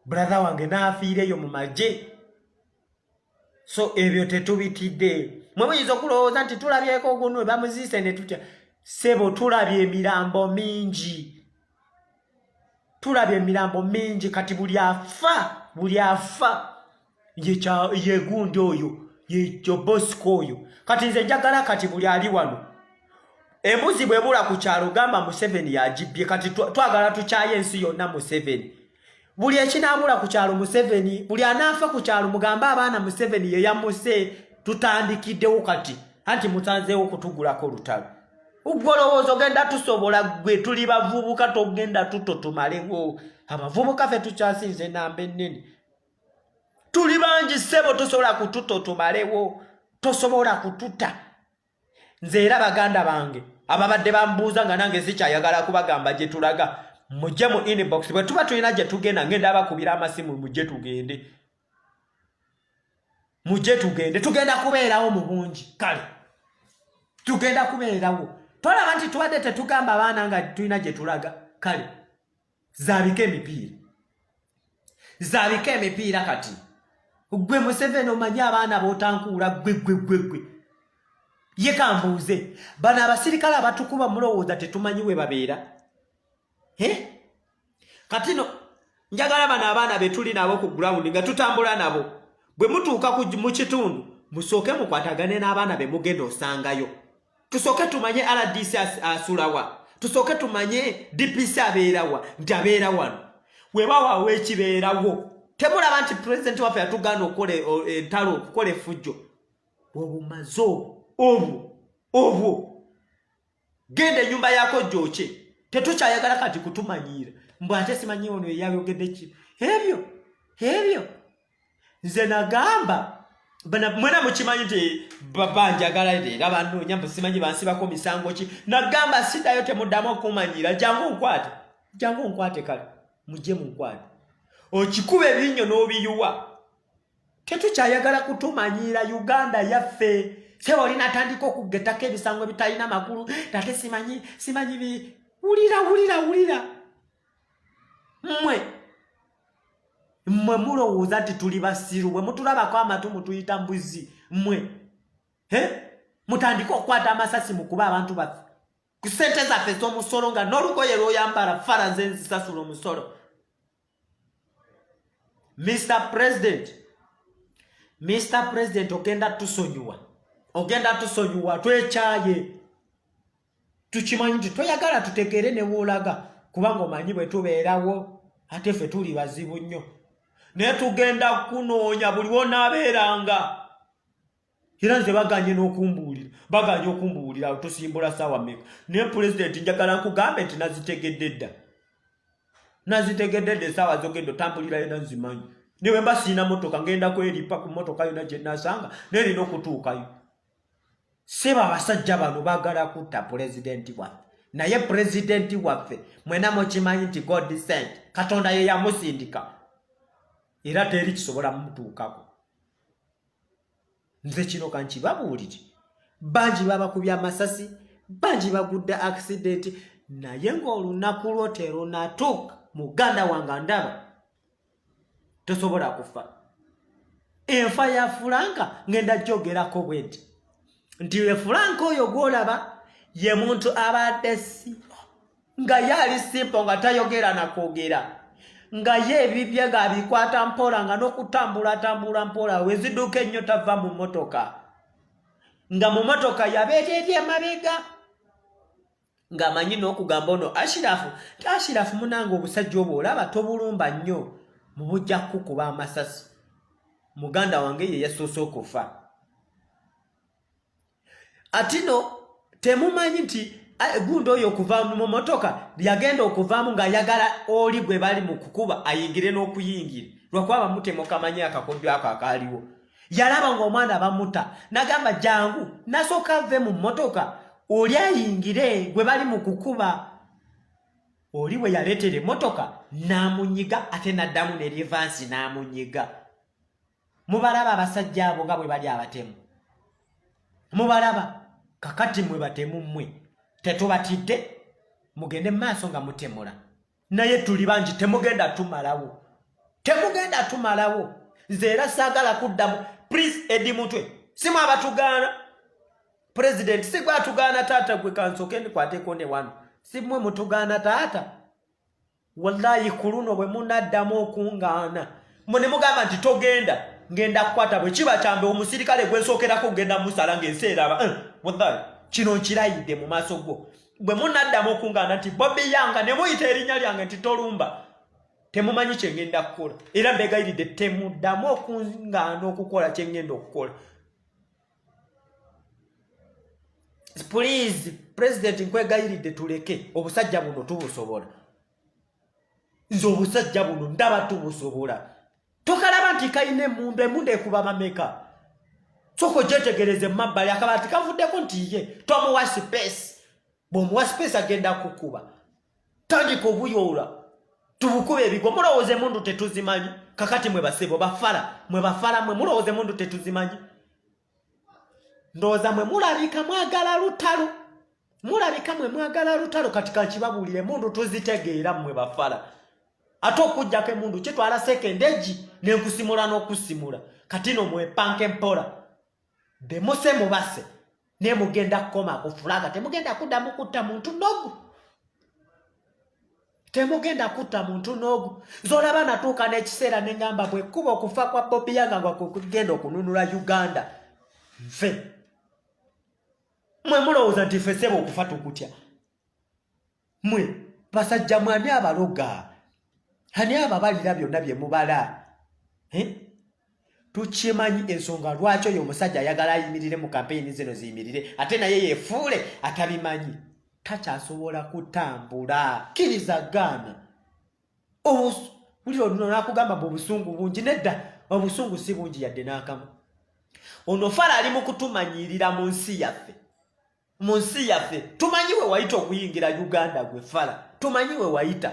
brother wange n'afiireyo mu magye so ebyo tetubitidde mwe muyinza okulowooza nti tulabyeko guno bamuziise ne tutya sebo tulabye emirambo mingi kati buli afa ye gundi oyo ye Bosco oyo kati nze njagala kati buli ali wano embuzi bwebula ku kyalo gamba Museveni yagibye kati twagala tukyaye ensi yonna Museveni buli ekinaabula ku kyalo Museveni buli anaafa ku kyalo mugamba abaana Museveni ye yamuse tutandikiddewo kati anti mutanzeewo kutugulako olutalo ugolowooza ogenda tusobola gwe tuli bavubuka togenda tuto tumalewo abavubuka ffe tukyasinze enamba ennene tuli bangi ssebo tosobola kututo tumalewo tosobola kututa nze era baganda bange ababadde bambuuza nga nange sikyayagala kubagamba gye tulaga mujje mu inbox bwe tuba tulina gye tugenda ngenda abakubira amasimu mujje tugende tugenda kubeerawo mu bungi kale tugenda kubeerawo tolaba nti tubadde tetugamba abaana nga tulina gye tulaga kale zaabika emipiira kati gwe Museveni omanyi abaana b'otankuula gwe ye kambuuze bano abasirikale abatukuba mulowooza tetumanyi we babeera kati no njagala bano abaana be tuli nabo ku gurawundi nga tutambula nabo bwe mutuuka mu kitundu musooke mukwatagane n'abaana be mugenda osangayo tusooke tumanye RDC asulawa tusooke tumanye DPC abeerawa nti abeera wano webawaawo ekibeerawo temulaba nti pulezidenti waffe yatugaana okukola entalo okukola effujjo bwobumaze obwo genda ennyumba yako gyokye tetukyayagala kati kutumanyiira mbw ate simanyi ono eyayogedde kino ebyo nze nagamba mwena mukimanyi nti banjagala era bannoonya mbu simanyi bansibako misango ki nagamba siddayo temuddamu okumanyiira jangu nkwate jangu nkwate kale mujje mu nkwate okikube binnyo n'obiyuwa tetukyayagala kutumanyira Uganda yaffe sebo linatandika okugetako ebisango bitalina makulu tate simanyi bi wulira mmwe mulowooza nti tuli basiru bwe mutulabako amatu mutuyita mbuzi mmwe mutandika okukwata amasasi mu kuba abantu baffe ku ssente zaffe z'omusolo nga n'olugoye lw'oyambala fara nze nzisasula omusolo. Mr. President ogenda tusonyiwa twekyaye tukimanyi nti toyagala tutegeere ne woolaga kubanga omanyi bwe tubeerawo ate ffe tuli bazibu nnyo naye tugenda kunoonya buli wonaabeeranga era nze baganye okumbuulira tusimbula saawa mmeka naye pulezidenti njagala nkugambe nti nazitegedde edda essaawa zogenda otambulira yena nzimanyi niwe mba siina motoka ngenda kweripa ku motoka yona gye nasanga nerina okutuukayo. Seba abasajja bano baagala kutta pulezidenti waffe naye pulezidenti waffe mwena mukimanyi nti God sent Katonda ye yamusindika era teri kisobola mumutuukako. Nze kino kankibabuulire bangi babakubya amasasi bangi bagudde accident naye ng'olunaku lwotero natuuka muganda wange ndaba tosobola kufa. Enfa ya Franka ngenda gyogerako bweti nti we Franka oyo gwolaba ye muntu abadde simpo nga yali simpo nga tayogera na kwogera nga ye ebibye nga bikwata mpola nga n'okutambula mpola weziduka ennyo tava mu motoka nga mu motoka yabeeteerye emabega ng'amanyi n'okugamba ono Ashirafu munange obusajja obwo olaba tobulumba nnyo mu bujja kukuba amasasi muganda wange ye yasoose okufa. Atino temumanyi nti gundo oyo okuva mu motoka yagenda okuvaamu ng'ayagala oli gwe bali mu kukuba ayingire n'okuyingira lwakuba bamutema okamanya akakodyo ako akaaliwo yalaba ng'omwana bamuta nagamba jangu nasooka ave mu motoka oli ayingire gwe bali mu kukuba oli bwe yaleetera emmotoka n'amunyiga ate n'addamu ne rivansi n'amunyiga. Mubalaba abasajja abo nga bwe bali abatemu mubalaba kakati mwe batemu mmwe tetubatidde mugende maaso nga mutemula naye tuli bangi temugenda tumalawo nze era saagala kuddamu please edi mutwe simu abatugaana president si gwe atugaana taata gwe kansooke ndikwateko ne wano si mmwe mutugaana taata wallahi ku luno bwe munaddamu okungaana mwe ne mugamba nti togenda ngenda kukwata bwe kiba kyambe omusirikale gwensookerako kugenda musala ng'ensi eraba wallahi kino nkirayidde mu maaso go bwe munaddamu okungaana nti Bobby Yanga ne muyita erinnya lyange nti tolumba temumanyi kye ngenda kukola era mbegayiridde temuddamu okungaana okukola kye ngenda okukola. Please president nkwegayiridde tuleke obusajja buno tubusobola nze obusajja buno ndaba tubusobola tokalaba nti kayina emmundu ekuba mameka soko gyetegereze mabbali akabaati kavuddeko nti ye tomuwa space bw'omuwa space agenda kukuba tandika obuyoola tubukuba ebigo mulowooza emmundu tetuzimanyi kakati mwe basebo bafala mwe mulowooza emmundu tetuzimanyi ndowooza mwe mulabika mwagala lutalo kati kankibabuulire emmundu tuzitegeera mmwe bafala ate okujjako emmundu kitwala sekendeji n'enkusimula n'okusimula kati no mwepanke mpola bemuse mubase ne mugenda kukoma kufulaga temugenda kuddamu kutta muntu n'ogu zolaba natuuka n'ekiseera neŋŋamba bwe kuba okufa kwa Bobby Yanga nga kugenda okununula Uganda nfe mwe mulowooza nti ffe sebo okufa tukutya mwe basajja mwani abaloga hani ababalira byonna bye mubala tukimanyi ensonga lwaki oyo omusajja ayagala ayimirire mu kampeyini zino ziyimirire ate naye yeefuule atabimanyi takyasobola kutambula kirizagaana buli oluno nakugamba mbu obusungu bungi nedda obusungu si bungi yadde n'akamu ono fala ali mu kutumanyirira mu nsi yaffe tumanyi we wayita okuyingira Uganda gwe fala tumanyiwe wayita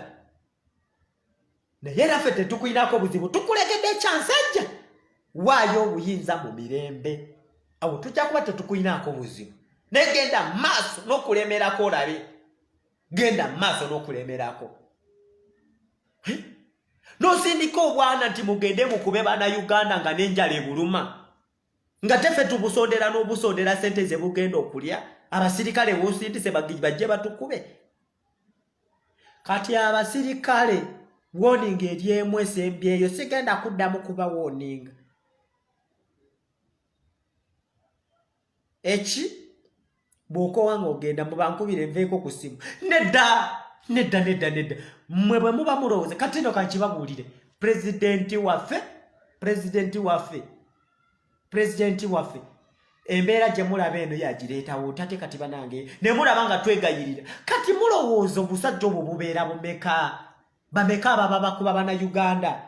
naye naffe tetukulinako buzibu tukulegedde ekyansajja waayo obuyinza mu mirembe awo tujja kuba tetukulinako buzibu naye genda maaso n'okulemerako olabe genda maaso n'okulemerako n'osindika obwana nti mugende mukube bana Uganda nga n'enjala ebuluma nga teffe tubusondera n'obusondera sente ze bugenda okulya abasirikale bosindise bajje batukube kati abasirikale warning eri emu esembi eyo sigenda kuddamu kuba warning eki bw'okowanga ogenda mubankubire enveeko ku ssimu nedda mmwe bwe muba mulowooza kati no kankibabuulire pulezidenti waffe embeera gye mulaba eno yagireetawo tate kati banange ne mulaba nga twegayirira kati mulowooza obusajja obwo bubeera bameka ababa bakuba bana Uganda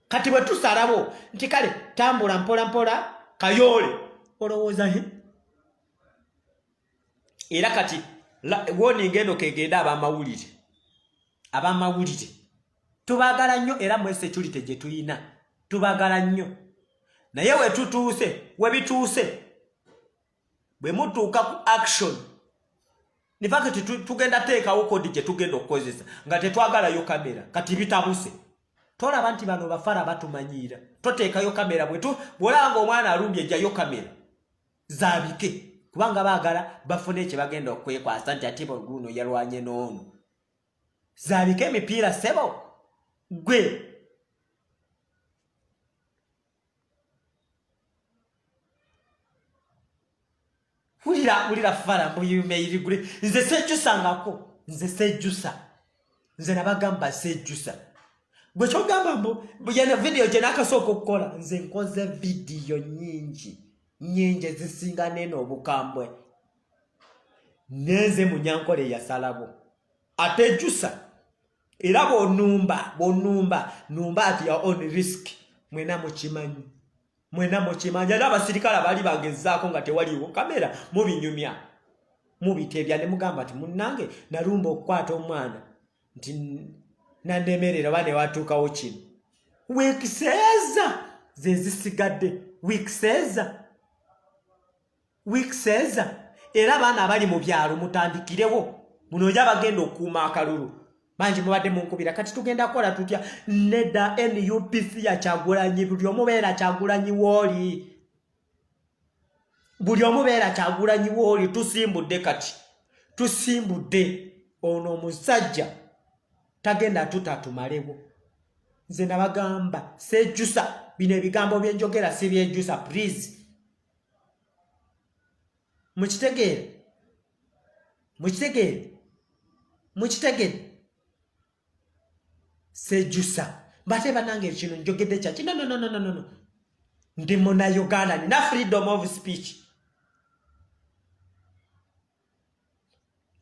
kati bwe tusalawo nti kale tambula mpola kayoole olowooza era kati warning eno kegenda abamawulire tubaagala nnyo era mu security gye tuyina tubaagala nnyo naye webituuse bwe mutuuka ku action in fact tugenda teekawo kodi gye tugenda okukozesa nga tetwagalayo kamera kati bitabuse tolaba nti bano bafara batumanyiira toteekayo kamera bw'olaba omwana alumbye ejjayo kamera zaabike kubanga baagala bafune ekye bagenda okwekwasa nti ate guno yalwanye n'ono zaabike emipiira sebo gwe Ulira fara mbuyumeirigure nze sejjusangako nze nabagamba sejjusa gwe kyogamba mbu yana video gye nakasooka okukola nze nkoze video nyingi ezisinga neno obukambwe nenze munyankole yasalabo atejjusa era bonumba at your own risk mwena mukimanyi n'abasirikale bali bagezaako nga tewaliwo kamera mubinyumya mubitebya ne mugamba ati munnange nalumba okukwata omwana nti nandemerera bane watuukawo kino wiikiseeza zezisigadde wiikiseeza era abaana abali mu byalo mutandikirewo munoja bagenda okuuma akalulu banji mubadde munkubira kati tugenda kola tutya nedda NUPC ya Kyagulanyi buli omubeera Kyagulanyi wooli tusimbudde ono omusajja tagenda tutatumalewo nze nabagamba sejjusa bino ebigambo byenjogera si byejjusa please mukitegere sejjusa bate banange kino njogedde kyaki no ndi muna Uganda nina freedom of speech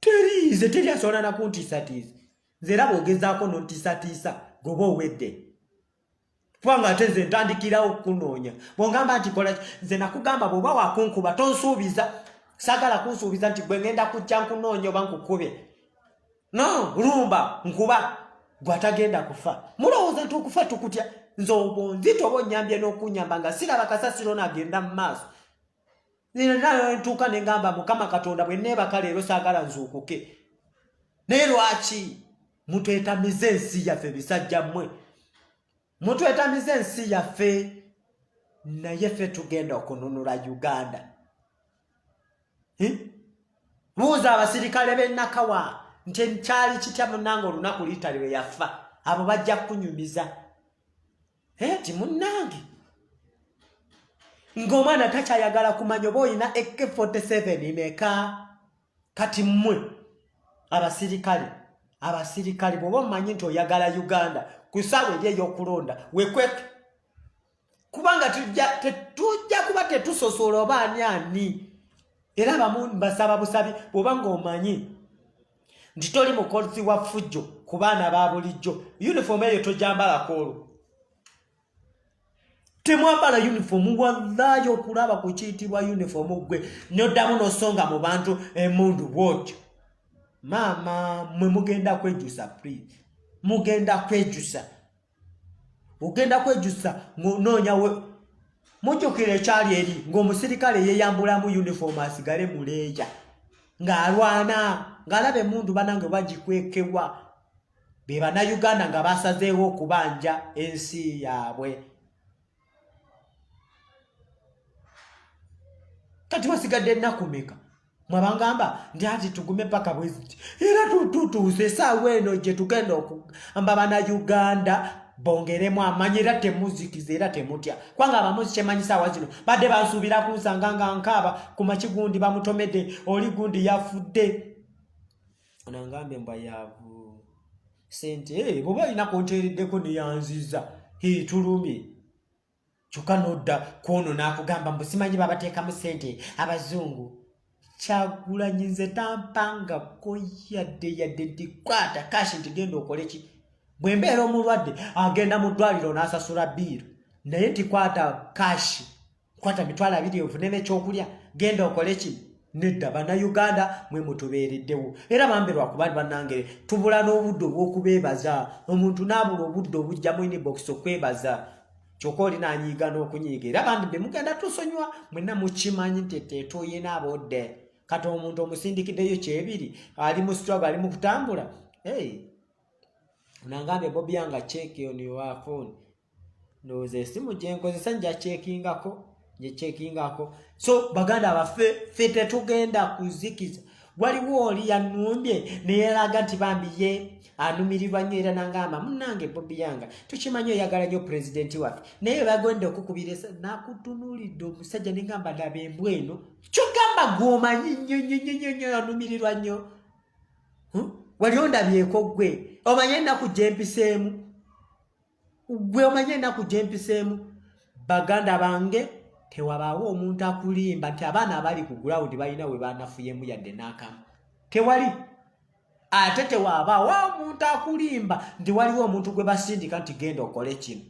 teri asobola nakuntiisatiisa nze era bwogezaako nontiisatiisa goba owedde kubanga ate nze ntandikirawo okunoonya bw'ongamba nti kola nze nakugamba bw'oba wakunkuba tonsuubiza sagala kunsuubiza nti gwe ngenda kujja nkunoonya oba nkukube no lumba nkuba gwatagenda kufa mulowooza nti okufa tukutya nze obonzito obonyambye n'okunyamba nga siraba kasasiro nagenda mu maaso nayo ntuuka ne ngamba Mukama Katonda bwe neebaka leero saagala nzuukuke naye lwaki mutwetamiza ensi yaffe bisajja mmwe mutwetamiza ensi yaffe naye ffe tugenda okununula Uganda buuza abasirikale b'ennakawa nti nkyali kitya munnange olunaku liitali lwe yafa abo bajja kunyumiza ti munnange ng'omwana takyayagala kumanya oba olina AK-47 meka kati mmwe abasirikale bw'oba omumanyi nti oyagala Uganda ku ssaawa eri ey'okulonda wekweke kubanga tetujja kuba tetusosola oba ani era abamu mbasaba busabi bw'oba ng'omanyi nti toli mukozi wa ffujjo ku baana ba bulijjo uniform eyo tojambalako olwo temwambala uniform wallahi okulaba ku kiyitibwa uniform gwe noddamu nosonga mu bantu emundu bwotyo mama mwe mugenda kwejusa please mugenda kwejusa ugenda kwejusa nonya we mujukire chali eri ng'omusirikale yeyambula mu uniform asigale muleja ng'alwana ng'alabe mundu banange bagikwekewa be bana Uganda nga basazeewo okubanja ensi yaabwe kati wasigadde nakumeka mwabangamba ndi ati tugume paka bwezi era tututuze sawa eno je tugenda okugamba bana Uganda bongeremu amanyira temuzikize era temutya kwanga abamuzi kyemanyisa wazino badde bansubira kunsanganga nkaba ku makigundi bamutomedde oli gundi yafudde onangambe mbwa yavu sente boba ina kontereddeko neyanziza tulumi chukanoda kono nakugamba mbusimanyi babateekamu sente abazungu Kyagulanyi nze tampanga ko yadde ndikwata kashi ntigenda okoleki bwe mbeera omulwadde agenda mu ddwaliro n'asasula biiro naye ntikwata kashi kwata mitwalo 2 ovunene ekyokulya genda okoleki nedda bannayuganda mwe mutubeereddewo era bamberwa ku bandi bannange tubula n'obudde obw'okubeebaza omuntu n'abula obudde obujja mu inbox okwebaza kyokka olina anyiiga n'okunyiiga era bandi be mugenda tusonywa mwenna mukimanyi nti teetoye n'abodde kati omuntu omusindikiddeyo kyebiri ali mu struggle ali mu kutambula unangambe Bobby Yanga check on your phone ndowooza esimu gye nkozesa nja chekingako so baganda baffe ffe tetugenda kuzikiza waliwo oli yanumbye neyeraga nti bambi ye anumirirwa nnyo era nangamba munnange Bobby Yanga tukimanyi oyagala nnyo pulezidenti waffe naye bagenda okukubira nakutunuulidde omusajja nengamba ndaba embwa eno kyogamba gwomanyi nnyo anumirirwa nnyo wali ondabyeko gwe omanye ennaku gye mpiseemu baganda bange tewabaawo omuntu akulimba nti abaana abali ku ground balina we banafuyemu yadde n'akamu tewali ate tewabaawo omuntu akulimba nti waliwo omuntu gwe basindika nti genda okole kino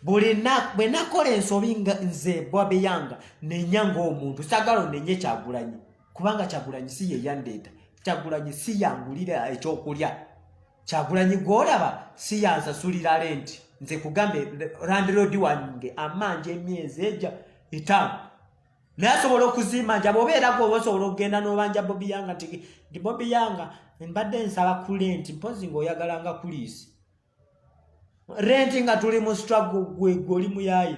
bwe nakola ensobi nze Bobby Yanga nenya ng'omuntu sagala onenye Kyagulanyi kubanga Kyagulanyi si ye yandeeta Kyagulanyi si yangulira ekyokulya Kyagulanyi gw'olaba si yansasulira renti nze kugambe landlord wange amanje emyezi ejja 5 naye asobola okuzimanja bw'obeera gwe osobola okugenda n'obanja Bobby Yanga nti Bobby Yanga mbadde nsaba ku renti mpozi ng'oyagalanga kuliisi renti nga tuli mu struggle gwe oli muyayi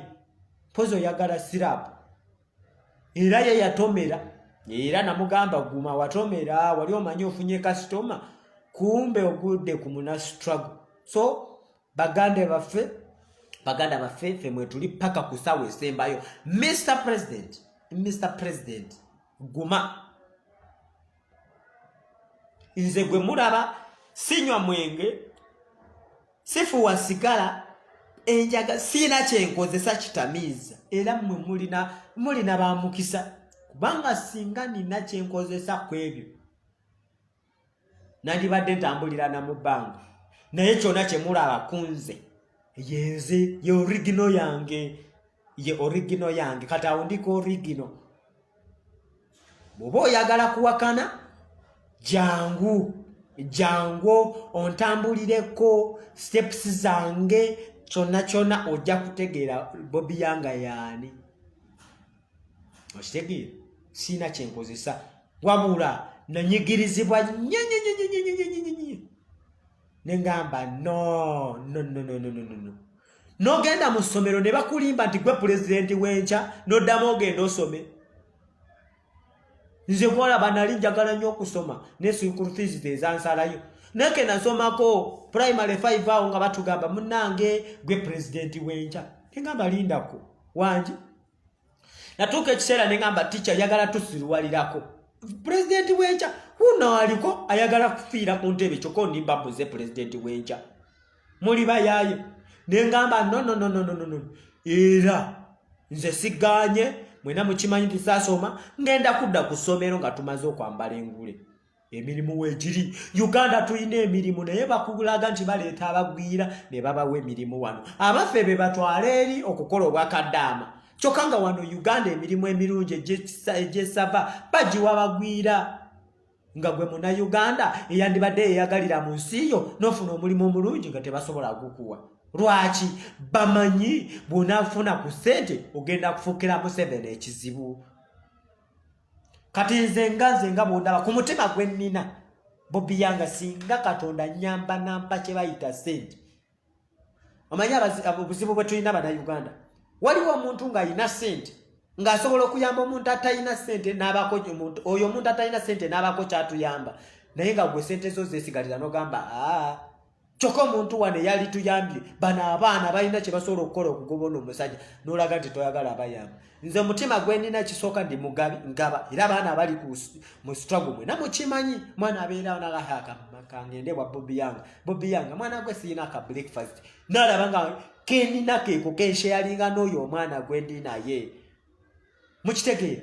mpozi oyagala sirapu era ye yatomera era namugamba guma watomera wali omanyi ofunye customer kumbe ogudde ku muna struggle so baganda baffe ffe mwe tuli paka kusawe esembayo Mr. President guma nze gwe mulaba sinywa mwenge sifuwa sigala enjaga sina kyenkozesa kitamiiza era mwe mulina bamukisa kubanga singa nina kyenkozesa ku ebyo nandibadde ntambulirana mu bbanga naye kyonna kyemulaba kunze yenze ye original yange kati awo ndiko original bw'oba oyagala kuwakana jangu ontambulireko steps zange kyonna ojja kutegeera Bobby Yanga yaani okitegeera sina kyenkozesa wabula nanyigirizibwa nengamba no nogenda mu ssomero ne bakulimba nti gwe pulezidenti w'enkya noddamu ogenda osome nze kwolaba nali njagala nnyo okusoma ne school fees ezansalayo neke nasomako primary 5 awo nga batugamba munnange gwe pulezidenti w'enkya nengamba lindako wangi natuuka ekiseera nengamba teacher yagala tusiruwalirako pulezidenti w'enkya uno aliko ayagala kufiira ku ntebe kyokka ndimba mbuze pulezidenti w'enkya muli bayaayo nengamba no era nze siganye mwena mukimanyi nti saasoma ngenda kudda ku ssomero nga tumaze okwambala engule emirimu weegiri Uganda tulina emirimu naye bakulaga nti baleeta abagwira ne babawa emirimu wano abaffe be batwala eri okukola obwakaddaama kyokka nga wano Uganda emirimu emirungi egyesava bagiwa bagwira nga gwe muna Uganda eyandibadde eyagalira mu nsi yo n'ofuna omulimu omulungi nga tebasobola kukuwa. Lwaki? Bamanyi bw'onaafuna ku ssente ogenda kufuukira Museveni ekizibu. Kati nze nga bw'ondaba ku mutima gwe nnina Bobby Yanga singa Katonda nyamba nampa kye bayita ssente. Omanyi obuzibu bwe tulina Bannayuganda. Waliwo omuntu ng'ayina ssente ng'asobola okuyamba omuntu atalina ssente n'abako oyo omuntu atalina ssente n'abako kyatuyamba. Naye nga gwe ssente zo zeesigalira n'ogamba kyokka omuntu wane yali tuyambye bano abaana balina kye basobola okukola okugobona omusajja n'olaga nti toyagala abayamba. Nze omutima gwe nnina kisooka ndi mugabi ngaba era abaana abali mu struggle mwena mukimanyi mwana abeerawo nakangende bwa Bobby Yanga. Bobby Yanga mwana gwe siyina ka breakfast n'alaba nga kenina keeko kensheyalinga n'oyo omwana gwe ndi naye. Mukitegeera?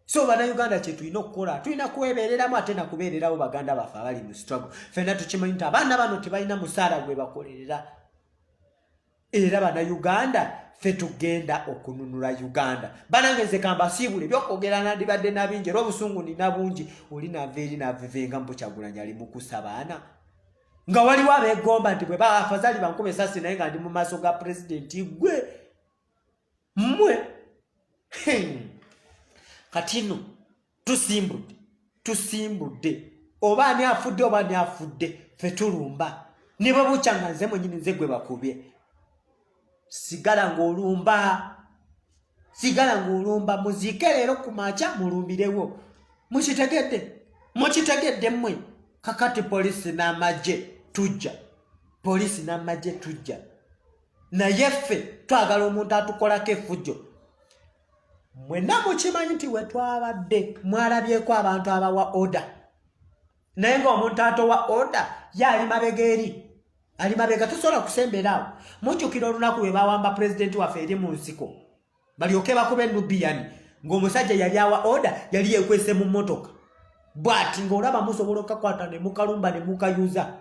So Bannayuganda kye tulina okukola tulina kwebeereramu ate nakubeererawo baganda baffe abali mu struggle. Ffenna tukimanyi nti abaana bano tebalina musaala gwe bakolerera. Era Bannayuganda ffe tugenda okununula Uganda. Banange nze kambasiibule ebyokwogera nandibadde nabingi era obusungu nina bungi oli nava eri navivenga Kyagulanyi ali mu kusa baana. Nga waliwo abeegomba nti bwe baafazali bankube esasi naye nga ndi mu maaso ga pulezidenti gwe mmwe. Kati nno tusimbudde oba ani afudde oba ani afudde ffe tulumba. Ne bwe bukya nga nze mwenyini nze gwe bakubye. Sigala ng'olumba muziike leero ku makya mulumbirewo. Mukitegedde mmwe. Kakati poliisi n'amagye tujja. Naye ffe twagala omuntu atukolako effujjo. Mwenna mukimanyi nti we twabadde mwalabyeko abantu abawa order. Naye ng'omuntu atowa order yali mabega eri. Ali mabega tusobola kusemberaawo. Mujjukira olunaku lwe bawamba pulezidenti waffe eri mu nsiko. Balyoke bakube Nubian ng'omusajja yali awa order yali yeekwese mu mmotoka. Bw'ati ng'olaba musobola okakwata ne mukalumba ne mukayuza.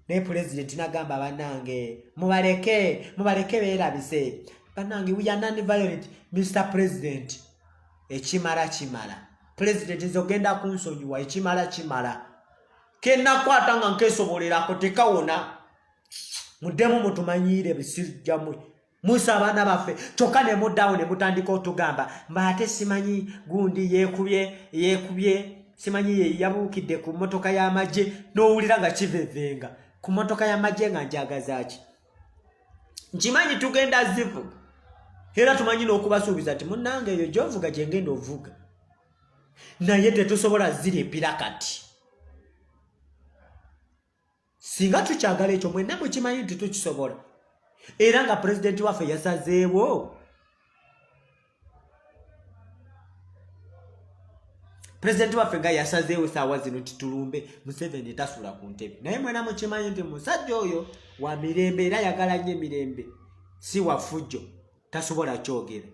Naye pulezidenti n'agamba bannange mubaleke beerabise. Bannange we are non-violent Mr. President. Ekimala. President nzogenda kunsonyiwa ekimala. Kennakwata nga nkeesobolerako tekawona. Muddemu mutumanyiire bisijjamwe. Musa abaana baffe kyokka ne muddawo ne mutandika otugamba ate simanyi gundi yeekubye simanyi yabuukidde ku mmotoka y'amagye n'owulira nga kivevenga. Ku mmotoka y'amagye nga njagazaaki. Nkimanyi tugenda zivuga. Era tumanyi n'okubasuubiza nti munnange eyo gy'ovuga gye ngenda ovuga. Naye tetusobola zirimpira kati. Singa tukyagala ekyo mwenna mukimanyi nti tukisobola. Era nga pulezidenti waffe yasazeewo. Pulezidenti waffe nga yasazeewo essaawa zino titulumbe Museveni tasula ku ntebe. Naye mwenna mukimanyi nti musajja oyo wa mirembe era yagala nnyo emirembe. Si wa ffujjo. Tasobola kyogera.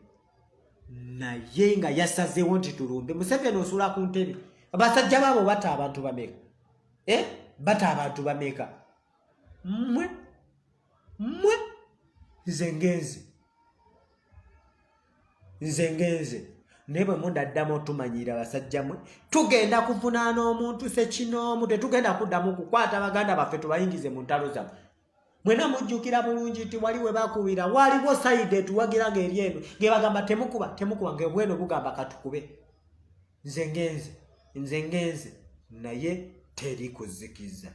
Naye nga yasazeewo nti tulumbe Museveni osula ku ntebe. Abasajja baabo bata abantu bameka. Bata abantu bameka. Mmwe nze ngenze naye bwe mundaddamu otumanyira basajja mwe tugenda kuvunaana omuntu sekinoomu tetugenda kuddamu kukwata baganda baffe tubayingize mu ntalo zammwe. Mwena mujjukira bulungi nti wali we bakubira waliwo sayidi etuwagira ng'eri eno ng'ebagamba temukuba ng'obweno bugamba katukube. Nze ngenze naye teri kuzikiza.